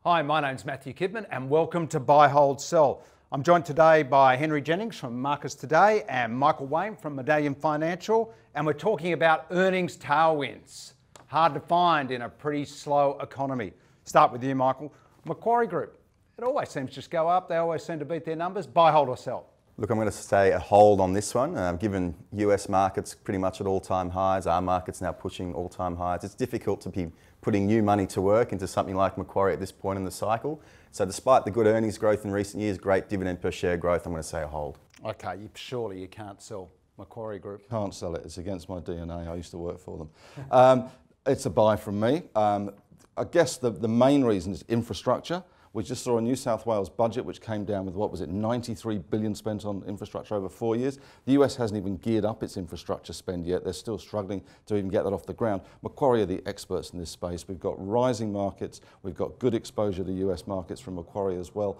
Hi, my name's Matthew Kidman and welcome to Buy, Hold, Sell. I'm joined today by Henry Jennings from Marcus Today and Michael Wayne from Medallion Financial, and we're talking about earnings tailwinds. Hard to find in a pretty slow economy. Start with you, Michael. Macquarie Group, it always seems to just go up. They always seem to beat their numbers. Buy, hold or sell? Look, I'm going to stay a hold on this one. Given US markets pretty much at all-time highs, our market's now pushing all-time highs. It's difficult to be putting new money to work into something like Macquarie at this point in the cycle. So despite the good earnings growth in recent years, great dividend per share growth, I'm going to say a hold. Okay, surely you can't sell Macquarie Group. Can't sell it. It's against my DNA. I used to work for them. It's a buy from me. I guess the main reason is infrastructure. We just saw a New South Wales budget which came down with, what was it, 93 billion spent on infrastructure over 4 years. The US hasn't even geared up its infrastructure spend yet. They're still struggling to even get that off the ground. Macquarie are the experts in this space. We've got rising markets. We've got good exposure to US markets from Macquarie as well.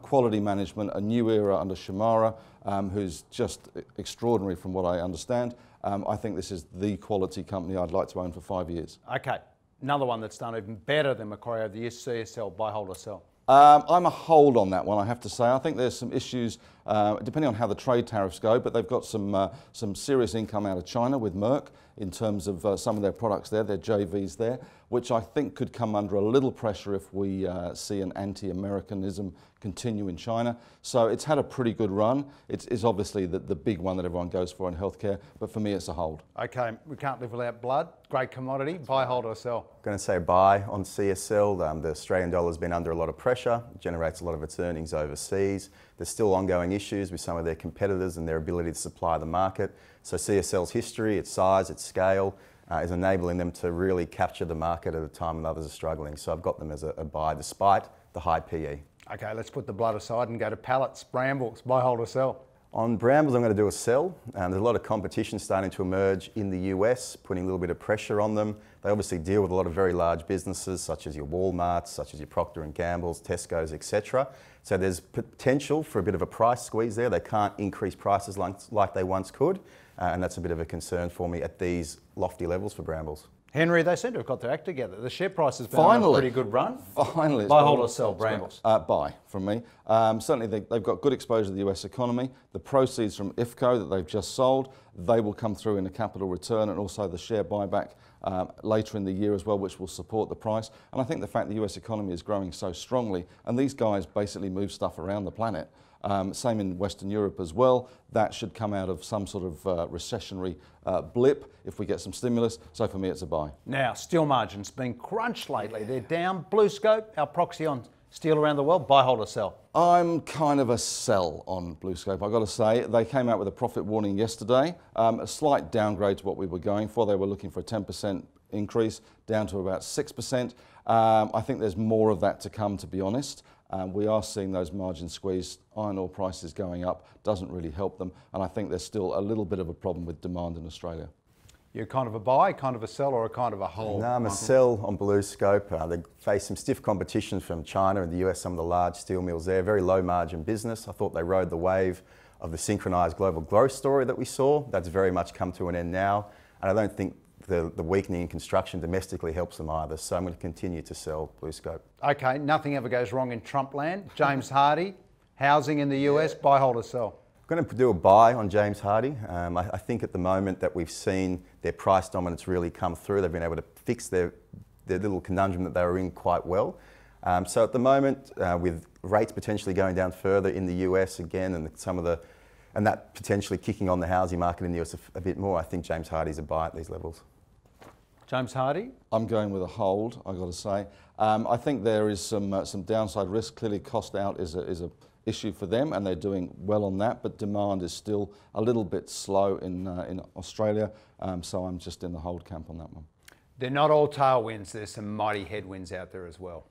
Quality management, a new era under Shamara, who's just extraordinary from what I understand. I think this is the quality company I'd like to own for 5 years. Okay, another one that's done even better than Macquarie over the years, CSL, buy, hold or sell? I'm a hold on that one, I have to say. I think there's some issues, depending on how the trade tariffs go, but they've got some serious income out of China with Merck in terms of some of their products there, their JVs there, which I think could come under a little pressure if we see an anti-Americanism continue in China. So it's had a pretty good run. It's obviously the big one that everyone goes for in healthcare, but for me it's a hold. Okay, we can't live without blood. Great commodity. Buy, hold or sell? Going to say buy on CSL. The Australian dollar has been under a lot of pressure. It generates a lot of its earnings overseas. There's still ongoing issues with some of their competitors and their ability to supply the market. So CSL's history, its size, its scale is enabling them to really capture the market at a time when others are struggling. So I've got them as a buy despite the high PE. Okay, let's put the blood aside and go to pallets. Brambles, buy, hold or sell? On Brambles, I'm going to do a sell. There's a lot of competition starting to emerge in the US, putting a little bit of pressure on them. They obviously deal with a lot of very large businesses, such as your Walmarts, such as your Procter & Gamble's, Tesco's, etc. So there's potential for a bit of a price squeeze there. They can't increase prices like they once could, and that's a bit of a concern for me at these lofty levels for Brambles. Henry, they seem to have got their act together. The share price has been on a pretty good run. Finally. Buy, hold or sell, Brambles? Buy from me. Certainly they've got good exposure to the US economy. The proceeds from IFCO that they've just sold, they will come through in a capital return and also the share buyback later in the year as well, which will support the price. And I think the fact the US economy is growing so strongly, and these guys basically move stuff around the planet, same in Western Europe as well. That should come out of some sort of recessionary blip if we get some stimulus. So for me, it's a buy. Now, steel margins been crunched lately. They're down. Bluescope, our proxy on steel around the world, buy, hold or sell? I'm kind of a sell on Bluescope, I've got to say. They came out with a profit warning yesterday, a slight downgrade to what we were going for. They were looking for a 10% increase, down to about 6%. I think there's more of that to come, to be honest. We are seeing those margins squeezed. Iron ore prices going up doesn't really help them, and I think there's still a little bit of a problem with demand in Australia. You're kind of a buy, kind of a sell, or a kind of a hold? No, I'm a sell on Bluescope. They face some stiff competition from China and the US, some of the large steel mills there. Very low margin business. I thought they rode the wave of the synchronised global growth story that we saw. That's very much come to an end now, and I don't think the weakening in construction domestically helps them either, so I'm going to continue to sell Bluescope. Okay, nothing ever goes wrong in Trump land. James Hardie, housing in the US, buy, hold or sell? I'm going to do a buy on James Hardie. I think at the moment that we've seen their price dominance really come through. They've been able to fix their little conundrum that they were in quite well. So at the moment, with rates potentially going down further in the US again, and that potentially kicking on the housing market in the US a bit more, I think James Hardie's a buy at these levels. James Hardie? I'm going with a hold, I've got to say. I think there is some downside risk. Clearly cost out is a issue for them, and they're doing well on that, but demand is still a little bit slow in Australia, so I'm just in the hold camp on that one. They're not all tailwinds. There's some mighty headwinds out there as well.